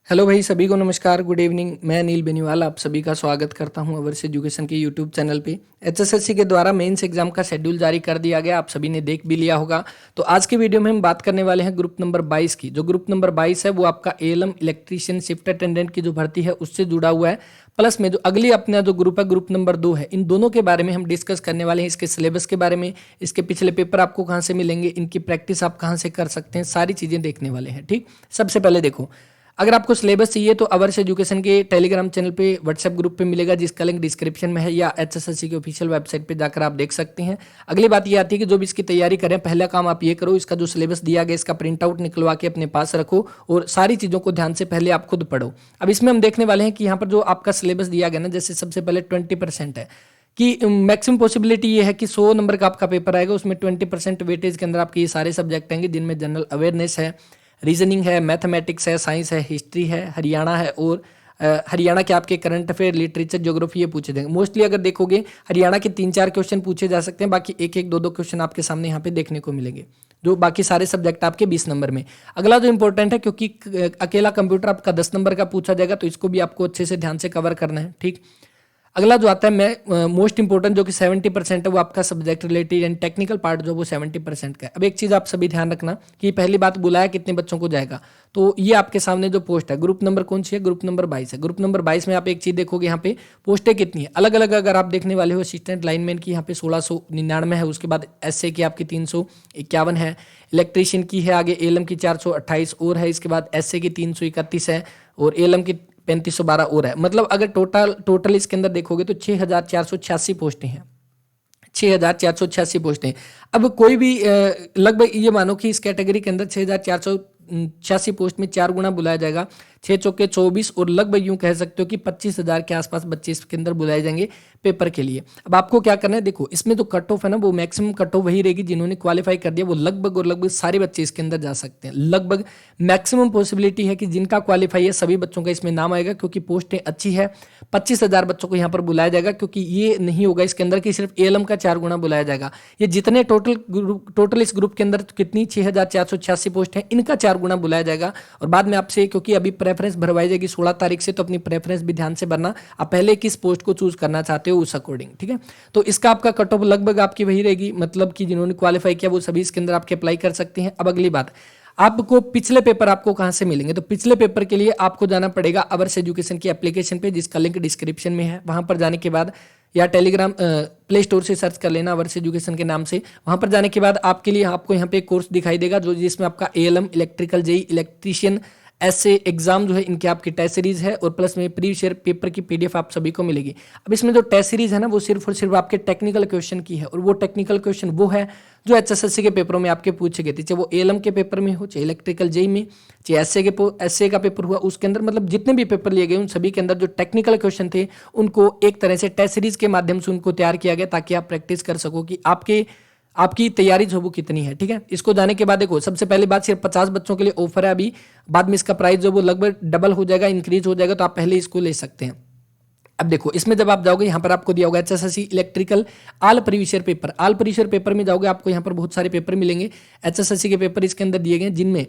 Hello भाई, सभी को नमस्कार, गुड इवनिंग। मैं अनिल बेनीवाल आप सभी का स्वागत करता हूं अवर्स एजुकेशन के यूट्यूब चैनल पे। एचएसएससी के द्वारा मेंस एग्जाम का शेड्यूल जारी कर दिया गया, आप सभी ने देख भी लिया होगा। तो आज के वीडियो में हम बात करने वाले हैं ग्रुप नंबर 22 की। जो ग्रुप नंबर 22 है वो आपका एएलएम इलेक्ट्रीशियन शिफ्ट अटेंडेंट की जो भर्ती है उससे जुड़ा हुआ है। प्लस में जो अगली अपना जो ग्रुप है, ग्रुप नंबर 2 है, इन दोनों के बारे में हम डिस्कस करने वाले हैं। इसके सिलेबस के बारे में, इसके पिछले पेपर आपको कहाँ से मिलेंगे, इनकी प्रैक्टिस आप कहाँ से कर सकते हैं, सारी चीज़ें देखने वाले हैं। ठीक, सबसे पहले देखो, अगर आपको सिलेबस चाहिए तो अवर्स एजुकेशन के टेलीग्राम चैनल पे, व्हाट्सएप ग्रुप पे मिलेगा, जिसका लिंक डिस्क्रिप्शन में है, या एचएसएससी की ऑफिशियल वेबसाइट पे जाकर आप देख सकते हैं। अगली बात ये आती है कि जो भी इसकी तैयारी करें, पहला काम आप ये करो, इसका जो सिलेबस दिया गया इसका प्रिंट आउट निकलवा के अपने पास रखो और सारी चीज़ों को ध्यान से पहले आप खुद पढ़ो। अब इसमें हम देखने वाले हैं कि यहाँ पर जो आपका सिलेबस दिया गया ना, जैसे सबसे पहले 20% है कि मैक्सिमम पॉसिबिलिटी ये है कि 100 नंबर का आपका पेपर आएगा, उसमें 20% वेटेज के अंदर आपके ये सारे सब्जेक्ट आएंगे, जिनमें जनरल अवेयरनेस है, रीजनिंग है, मैथमेटिक्स है, साइंस है, हिस्ट्री है, हरियाणा है, और हरियाणा के आपके करंट अफेयर, लिटरेचर, ज्योग्राफी ये पूछे जाएंगे। मोस्टली अगर देखोगे हरियाणा के 3-4 क्वेश्चन पूछे जा सकते हैं, बाकी 1-1, 2-2 क्वेश्चन आपके सामने यहाँ पे देखने को मिलेंगे, जो बाकी सारे सब्जेक्ट आपके 20 नंबर में। अगला जो इंपॉर्टेंट है, क्योंकि अकेला कंप्यूटर आपका 10 नंबर का पूछा जाएगा, तो इसको भी आपको अच्छे से ध्यान से कवर करना है। ठीक, अगला जो आता है मैं मोस्ट इंपोर्टेंट, जो कि 70% है, वो आपका subject related and technical part जो वो 70% का है। अब एक चीज़ आप सभी ध्यान रखना कि पहली बात, बुलाया कितने बच्चों को जाएगा, तो ये आपके सामने जो पोस्ट है, ग्रुप नंबर कौन सी है, ग्रुप नंबर 22 है। ग्रुप नंबर 22 में आप एक चीज़ देखोगे, यहाँ पे पोस्टें कितनी है अलग अलग। अगर आप देखने वाले हो, असिस्टेंट लाइनमैन की यहाँ पे 1699 है, उसके बाद एसए की आपकी 351 है, इलेक्ट्रीशियन की है आगे एएलएम की 428 और है, इसके बाद एसए की 331 है, और एएलएम की 3512 और है। मतलब अगर टोटल इसके अंदर देखोगे तो 6486 पोस्टें हैं, 6486 पोस्टें। अब कोई भी लगभग ये मानो कि इस कैटेगरी के अंदर 6486 पोस्ट में 4 गुना बुलाया जाएगा, 6 चौके 24, और लगभग यूं कह सकते हो कि 25,000 के आसपास बच्चे इसके अंदर बुलाए जाएंगे पेपर के लिए। अब आपको क्या करना है, देखो इसमें जो कट ऑफ है ना, वो मैक्सिमम कट ऑफ वही रहेगी, जिन्होंने क्वालिफाई कर दिया वो लगभग और लगभग सारे बच्चे इसके अंदर जा सकते हैं। लगभग मैक्सिमम पॉसिबिलिटी है कि जिनका क्वालिफाई है सभी बच्चों का इसमें नाम आएगा, क्योंकि पोस्टें अच्छी है। 25,000 बच्चों को यहाँ पर बुलाया जाएगा, क्योंकि ये नहीं होगा इसके अंदर कि सिर्फ एएलएम का 4 गुना बुलाया जाएगा। ये जितने टोटल इस ग्रुप के अंदर कितनी 6486 पोस्ट है, इनका 4 गुना बुलाया जाएगा। और बाद में आपसे, क्योंकि अभी प्रेफरेंस भरवाई जाएगी 16 तारीख से, तो अपनी प्रेफरेंस भी ध्यान से भरना, आप पहले किस पोस्ट को चूज करना चाहते हो उस अकॉर्डिंग। ठीक है, तो इसका आपका कट ऑफ लगभग आपकी वही रहेगी, मतलब कि जिन्होंने क्वालिफाई किया वो सभी इसके अंदर आपके अप्लाई कर सकते हैं। अब अगली बात, आपको पिछले पेपर आपको कहां से मिलेंगे, तो पिछले पेपर के लिए आपको जाना पड़ेगा अवर्स एजुकेशन की एप्लीकेशन पे, जिसका लिंक डिस्क्रिप्शन में है। वहां पर जाने के बाद, या टेलीग्राम प्ले स्टोर से सर्च कर लेना अवर्स एजुकेशन के नाम से। वहां पर जाने के बाद आपके लिए, आपको यहाँ पे एक कोर्स दिखाई देगा, जो जिसमें आपका एएलएम, इलेक्ट्रिकल, जेई, इलेक्ट्रीशियन, ऐसे एग्जाम जो है इनके आपकी टेस्ट सीरीज है, और प्लस में प्रीवियस ईयर पेपर की पीडीएफ आप सभी को मिलेगी। अब इसमें जो टेस्ट सीरीज है ना, वो सिर्फ और सिर्फ आपके टेक्निकल क्वेश्चन की है, और वो टेक्निकल क्वेश्चन वो है जो एचएसएससी के पेपरों में आपके पूछे गए थे, चाहे वो एएलएम के पेपर में हो, चाहे इलेक्ट्रिकल जेई में, चाहे एसए का पेपर हुआ, उसके अंदर मतलब जितने भी पेपर लिए गए उन सभी के अंदर जो टेक्निकल क्वेश्चन थे उनको एक तरह से टेस्ट सीरीज के माध्यम से उनको तैयार किया गया, ताकि आप प्रैक्टिस कर सको कि आपकी तैयारी जो वो कितनी है। ठीक है, इसको जाने के बाद देखो, सबसे पहली बात, सिर्फ 50 बच्चों के लिए ऑफर है अभी, बाद में इसका प्राइस जो वो लगभग डबल हो जाएगा, इंक्रीज हो जाएगा, तो आप पहले इसको ले सकते हैं। अब देखो, इसमें जब आप जाओगे, यहाँ पर आपको दिया होगा HSSC electrical all previous year paper. All previous year paper में जाओगे, आपको यहाँ पर बहुत सारे पेपर मिलेंगे, एचएसएससी के पेपर इसके अंदर दिए गए, जिनमें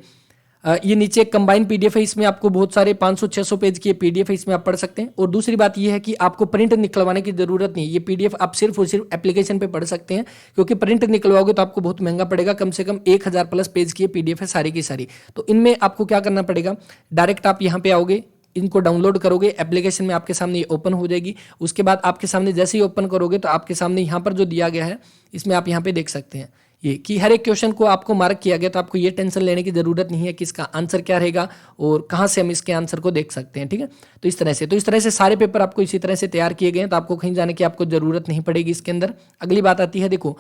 ये नीचे एक कंबाइन पीडीएफ है, इसमें आपको बहुत सारे 500-600 पेज की पीडीएफ है, इसमें आप पढ़ सकते हैं। और दूसरी बात ये है कि आपको प्रिंट निकलवाने की जरूरत नहीं है, ये पीडीएफ आप सिर्फ और सिर्फ एप्लीकेशन पे पढ़ सकते हैं, क्योंकि प्रिंट निकलवाओगे तो आपको बहुत महंगा पड़ेगा, कम से कम 1000 प्लस पेज की पीडीएफ है सारी की सारी। तो इनमें आपको क्या करना पड़ेगा, डायरेक्ट आप यहाँ पे आओगे, इनको डाउनलोड करोगे, एप्लीकेशन में आपके सामने ये ओपन हो जाएगी। उसके बाद आपके सामने जैसे ही ओपन करोगे, तो आपके सामने यहाँ पर जो दिया गया है, इसमें आप यहाँ पे देख सकते हैं ये कि हर एक क्वेश्चन को आपको मार्क किया गया, तो आपको ये टेंशन लेने की जरूरत नहीं है कि इसका आंसर क्या रहेगा और कहाँ से हम इसके आंसर को देख सकते हैं। ठीक है, तो इस तरह से सारे पेपर आपको इसी तरह से तैयार किए गए हैं, तो आपको कहीं जाने की आपको जरूरत नहीं पड़ेगी इसके अंदर। अगली बात आती है, देखो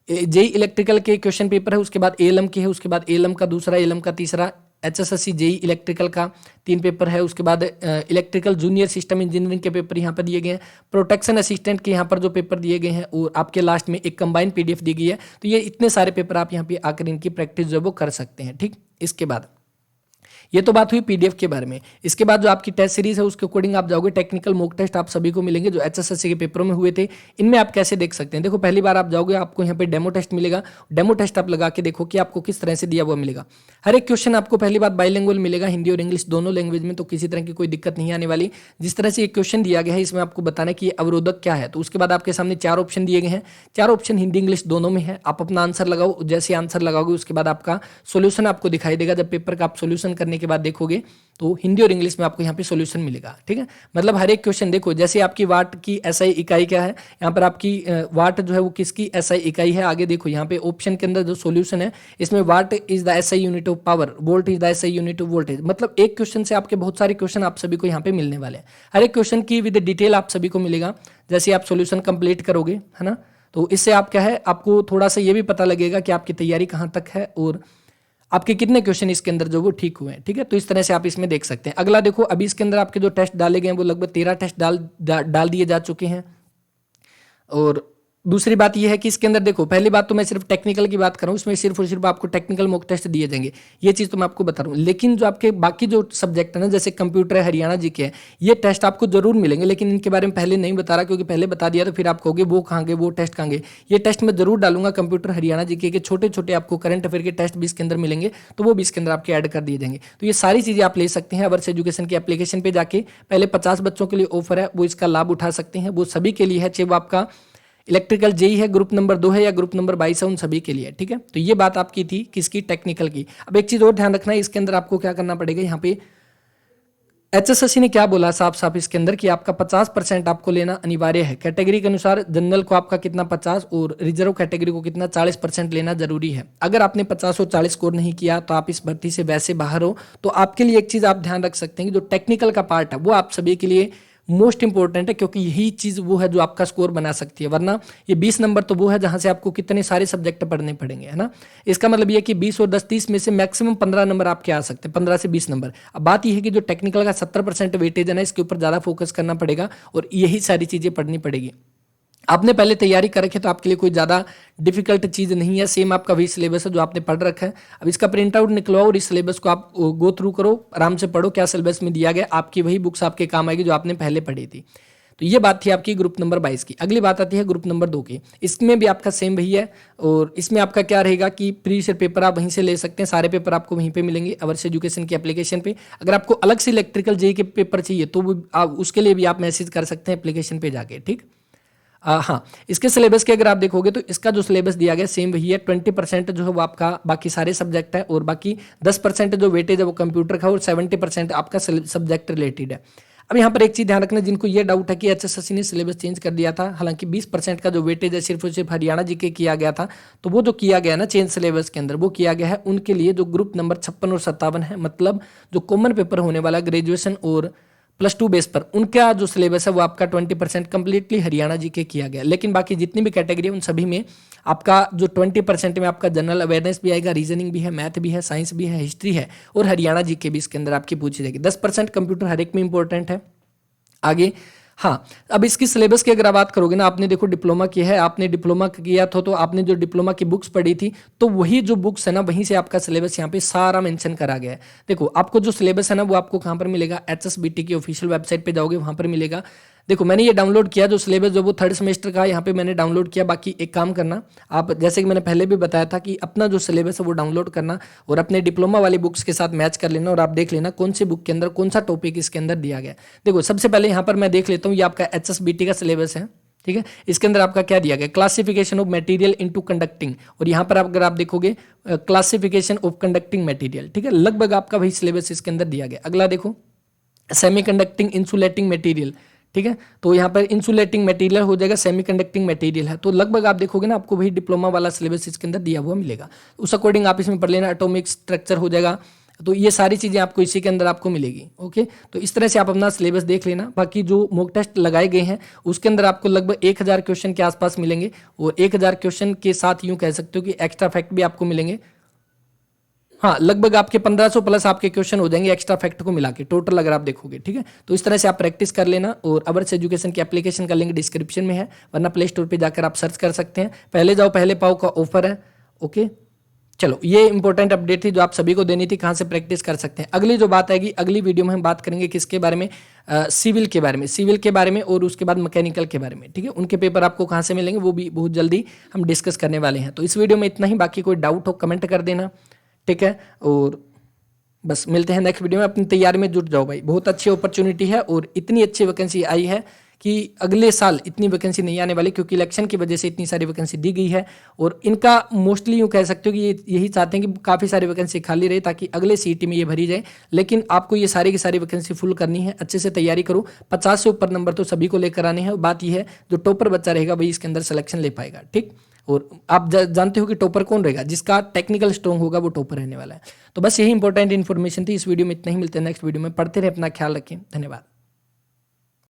जेई इलेक्ट्रिकल के क्वेश्चन पेपर है, उसके बाद एएलएम के है, उसके बाद एएलएम का दूसरा, एएलएम का तीसरा, एचएसएससी जेई इलेक्ट्रिकल का 3 पेपर है, उसके बाद इलेक्ट्रिकल जूनियर सिस्टम इंजीनियरिंग के पेपर यहाँ पर दिए गए हैं, प्रोटेक्शन असिस्टेंट के यहाँ पर जो पेपर दिए गए हैं, और आपके लास्ट में एक कंबाइंड पीडीएफ दी गई है। तो ये इतने सारे पेपर आप यहाँ पे आकर इनकी प्रैक्टिस जो वो कर सकते हैं। ठीक, इसके बाद ये तो बात हुई पीडीएफ के बारे में। इसके बाद जो आपकी टेस्ट सीरीज है उसके अकॉर्डिंग आप जाओगे, टेक्निकल मॉक टेस्ट आप सभी को मिलेंगे जो एचएसएससी के पेपरों में हुए थे। इनमें आप कैसे देख सकते हैं, देखो पहली बार आप जाओगे आपको यहाँ पे डेमो टेस्ट मिलेगा। डेमो टेस्ट आप लगा के देखो कि आपको किस तरह से दिया हुआ मिलेगा। हर एक क्वेश्चन आपको पहली बात बाइलिंगुअल मिलेगा, हिंदी और इंग्लिश दोनों लैंग्वेज में, तो किसी तरह की कोई दिक्कत नहीं आने वाली। जिस तरह से एक क्वेश्चन दिया गया है इसमें आपको बताना कि अवरोधक क्या है, तो उसके बाद आपके सामने 4 ऑप्शन दिए गए हैं। 4 ऑप्शन हिंदी इंग्लिश दोनों में है। आप अपना आंसर लगाओ, जैसे आंसर लगाओगे उसके बाद आपका सोल्यूशन आपको दिखाई देगा। जब पेपर का आप सोल्यूशन करने के बाद देखोगे तो हिंदी और इंग्लिश में आपको यहाँ पे सॉल्यूशन मिलेगा। ठीक है, मतलब हर एक क्वेश्चन देखो, जैसे आपकी वाट की एसआई इकाई क्या है, यहाँ पर आपकी वाट जो है वो किसकी एसआई इकाई है। आगे देखो यहाँ पे ऑप्शन के अंदर जो सॉल्यूशन है इसमें what is the SI unit of power, volt is the SI unit of voltage. मतलब एक क्वेश्चन से आपके बहुत सारे क्वेश्चन आप सभी को यहाँ पे मिलने वाले हैं। हर एक क्वेश्चन की विद डिटेल आप सभी को मिलेगा जैसे आप सॉल्यूशन कंप्लीट करोगे, है ना। तो इससे आप क्या है, आपको थोड़ा सा ये भी पता लगेगा कि आपकी तैयारी कहाँ तक है और आपके कितने क्वेश्चन इसके अंदर जो वो ठीक हुए हैं। ठीक है, तो इस तरह से आप इसमें देख सकते हैं। अगला देखो, अभी इसके अंदर आपके जो टेस्ट डाले गए हैं वो लगभग 13 टेस्ट डाल दिए जा चुके हैं। और दूसरी बात यह है कि इसके अंदर देखो, पहली बात तो मैं सिर्फ टेक्निकल की बात कर रहा हूँ, इसमें सिर्फ और सिर्फ आपको टेक्निकल मॉक टेस्ट दिए जाएंगे, ये चीज़ तो मैं आपको बता रहा हूँ। लेकिन जो आपके बाकी जो सब्जेक्ट है ना, जैसे कंप्यूटर है, हरियाणा जी के हैं, ये टेस्ट आपको जरूर मिलेंगे। लेकिन इनके बारे में पहले नहीं बता रहा, क्योंकि पहले बता दिया तो फिर आप कहोगे वो कहाँ गए, वो टेस्ट कहाँ गए। ये टेस्ट मैं जरूर डालूंगा। कंप्यूटर हरियाणा जी के छोटे छोटे आपको करंट अफेयर के टेस्ट भी इसके अंदर मिलेंगे, तो वो भी इसके अंदर आपके ऐड कर दिए जाएंगे। तो ये सारी चीज़ें आप ले सकते हैं। अवर्स एजुकेशन की एप्लीकेशन पे जाके पहले 50 बच्चों के लिए ऑफर है, वो इसका लाभ उठा सकते हैं। वो सभी के लिए है, चाहे वो आपका इलेक्ट्रिकल जेई है, ग्रुप नंबर 2 है या ग्रुप नंबर 22 है, उन सभी के लिए। ठीक है, तो ये बात आपकी थी किसकी, टेक्निकल की। अब एक चीज और ध्यान रखना है, इसके अंदर आपको क्या करना पड़ेगा। यहाँ पे एचएसएससी ने क्या बोला साफ साफ इसके अंदर कि आपका 50% आपको लेना अनिवार्य है। कैटेगरी के अनुसार जनरल को आपका कितना 50 और रिजर्व कैटेगरी को कितना 40% लेना जरूरी है। अगर आपने 50 और 40 स्कोर नहीं किया तो आप इस भर्ती से वैसे बाहर हो। तो आपके लिए एक चीज आप ध्यान रख सकते हैं कि जो टेक्निकल का पार्ट है वो आप सभी के लिए मोस्ट इंपॉर्टेंट है, क्योंकि यही चीज वो है जो आपका स्कोर बना सकती है। वरना ये 20 नंबर तो वो है जहां से आपको कितने सारे सब्जेक्ट पढ़ने पड़ेंगे, है ना। इसका मतलब ये कि 20 और 10 30 में से मैक्सिमम 15 नंबर आपके आ सकते हैं, 15 से 20 नंबर। अब बात यह है कि जो टेक्निकल का 70% वेटेज है ना, इसके ऊपर ज्यादा फोकस करना पड़ेगा और यही सारी चीजें पढ़नी पड़ेगी। आपने पहले तैयारी कर रखी है तो आपके लिए कोई ज़्यादा डिफिकल्ट चीज़ नहीं है। सेम आपका वही सिलेबस है जो आपने पढ़ रखा है। अब इसका प्रिंट आउट निकलवाओ और इस सिलेबस को आप गो थ्रू करो, आराम से पढ़ो क्या सिलेबस में दिया गया। आपकी वही बुक्स आपके काम आएगी जो आपने पहले पढ़ी थी। तो ये बात थी आपकी ग्रुप नंबर 22 की। अगली बात आती है ग्रुप नंबर 2 की। इसमें भी आपका सेम वही है और इसमें आपका क्या रहेगा कि प्रीवियस ईयर पेपर आप वहीं से ले सकते हैं। सारे पेपर आपको वहीं पे मिलेंगे अवर्स एजुकेशन की एप्लीकेशन पे। अगर आपको अलग से इलेक्ट्रिकल जेई के पेपर चाहिए तो उसके लिए भी आप मैसेज कर सकते हैं एप्लीकेशन पे जाके। ठीक, हाँ, इसके सिलेबस के अगर आप देखोगे तो इसका जो सिलेबस दिया गया सेम वही है। 20% जो है वो आपका बाकी सारे सब्जेक्ट है और बाकी 10% जो वेटेज है वो कंप्यूटर का और 70% आपका सब्जेक्ट रिलेटेड है। अब यहाँ पर एक चीज ध्यान रखना, जिनको ये डाउट है कि एचएसएससी ने सिलेबस चेंज कर दिया था, हालांकि 20% का जो वेटेज है सिर्फ और सिर्फ हरियाणा जी के किया गया था, तो वो जो किया गया ना चेंज सिलेबस के अंदर वो किया गया है उनके लिए जो ग्रुप नंबर 56 और 57 है, मतलब जो कॉमन पेपर होने वाला ग्रेजुएशन और +2 बेस पर, उनका जो सिलेबस है वो आपका 20% कंप्लीटली हरियाणा जी के किया गया। लेकिन बाकी जितनी भी कैटेगरी है उन सभी में आपका जो 20% में आपका जनरल अवेयरनेस भी आएगा, रीजनिंग भी है, मैथ भी है, साइंस भी है, हिस्ट्री है और हरियाणा जी के भी इसके अंदर आपकी पूछी जाएगी। 10% कंप्यूटर हर एक में इंपॉर्टेंट है। आगे हाँ, अब इसकी सिलेबस की अगर बात करोगे ना, आपने देखो डिप्लोमा किया है, आपने डिप्लोमा किया था तो आपने जो डिप्लोमा की बुक्स पढ़ी थी तो वही जो बुक्स है ना वहीं से आपका सिलेबस यहाँ पे सारा मेंशन करा गया है। देखो आपको जो सिलेबस है ना वो आपको कहाँ पर मिलेगा, HSBT की ऑफिशियल वेबसाइट पे जाओगे वहां पर मिलेगा। देखो मैंने ये डाउनलोड किया जो सिलेबस जो वो 3rd सेमेस्टर का यहाँ पे मैंने डाउनलोड किया। बाकी एक काम करना आप, जैसे कि मैंने पहले भी बताया था कि अपना जो सिलेबस है वो डाउनलोड करना और अपने डिप्लोमा वाली बुक्स के साथ मैच कर लेना और आप देख लेना कौन सी बुक के अंदर कौन सा टॉपिक इसके अंदर दिया गया। देखो सबसे पहले यहाँ पर मैं देख लेता हूँ, ये आपका HSBT का सिलेबस है। ठीक है, इसके अंदर आपका क्या दिया गया, classification of material into conducting, और यहाँ पर अगर आप देखोगे क्लासिफिकेशन ऑफ कंडक्टिंग मटेरियल। ठीक है, लगभग आपका वही सिलेबस इसके अंदर दिया गया। अगला देखो सेमी कंडक्टिंग इंसुलेटिंग मटेरियल। ठीक है, तो यहाँ पर इंसुलेटिंग मटेरियल हो जाएगा, सेमी कंडक्टिंग मटेरियल है, तो लगभग आप देखोगे ना आपको वही डिप्लोमा वाला सिलेबस इसके अंदर दिया हुआ मिलेगा। उस अकॉर्डिंग आप इसमें पढ़ लेना। एटॉमिक स्ट्रक्चर हो जाएगा, तो ये सारी चीज़ें आपको इसी के अंदर आपको मिलेगी। ओके, तो इस तरह से आप अपना सिलेबस देख लेना। बाकी जो मॉक टेस्ट लगाए गए हैं उसके अंदर आपको लगभग 1000 क्वेश्चन के आसपास मिलेंगे और 1000 क्वेश्चन के साथ यूँ कह सकते हो कि एक्स्ट्रा फैक्ट भी आपको मिलेंगे। हाँ, लगभग आपके 1500 प्लस आपके क्वेश्चन हो जाएंगे एक्स्ट्रा फैक्ट को मिला के टोटल अगर आप देखोगे। ठीक है, तो इस तरह से आप प्रैक्टिस कर लेना और अवर्स एजुकेशन की एप्लीकेशन का लिंक डिस्क्रिप्शन में है, वरना प्ले स्टोर पे जाकर आप सर्च कर सकते हैं। पहले जाओ पहले पाओ का ऑफर है। ओके, चलो, ये इंपॉर्टेंट अपडेट थी जो आप सभी को देनी थी, कहाँ से प्रैक्टिस कर सकते हैं। अगली जो बात आएगी, अगली वीडियो में हम बात करेंगे किसके बारे में, सिविल के बारे में, सिविल के बारे में, और उसके बाद मैकेनिकल के बारे में। ठीक है, उनके पेपर आपको कहाँ से मिलेंगे वो भी बहुत जल्दी हम डिस्कस करने वाले हैं। तो इस वीडियो में इतना ही, बाकी कोई डाउट हो कमेंट कर देना। ठीक है, और बस मिलते हैं नेक्स्ट वीडियो में। अपनी तैयारी में जुट जाओ भाई, बहुत अच्छी अपॉर्चुनिटी है और इतनी अच्छी वैकेंसी आई है कि अगले साल इतनी वैकेंसी नहीं आने वाली, क्योंकि इलेक्शन की वजह से इतनी सारी वैकेंसी दी गई है। और इनका मोस्टली यूँ कह सकते हो कि ये यही चाहते हैं कि काफ़ी सारी वैकेंसी खाली रहे ताकि अगले सीटी में ये भरी जाए। लेकिन आपको ये सारी की सारी वैकेंसी फुल करनी है, अच्छे से तैयारी करो। 50 से ऊपर नंबर तो सभी को लेकर आने हैं। बात यह है जो टॉपर बच्चा रहेगा वही इसके अंदर सिलेक्शन ले पाएगा। ठीक, और आप जानते हो कि टॉपर कौन रहेगा, जिसका टेक्निकल स्ट्रॉन्ग होगा वो टॉपर रहने वाला है। तो बस यही इंपॉर्टेंट इन्फॉर्मेशन थी इस वीडियो में, इतना ही। मिलते हैं नेक्स्ट वीडियो में। पढ़ते रहे, अपना ख्याल रखें, धन्यवाद।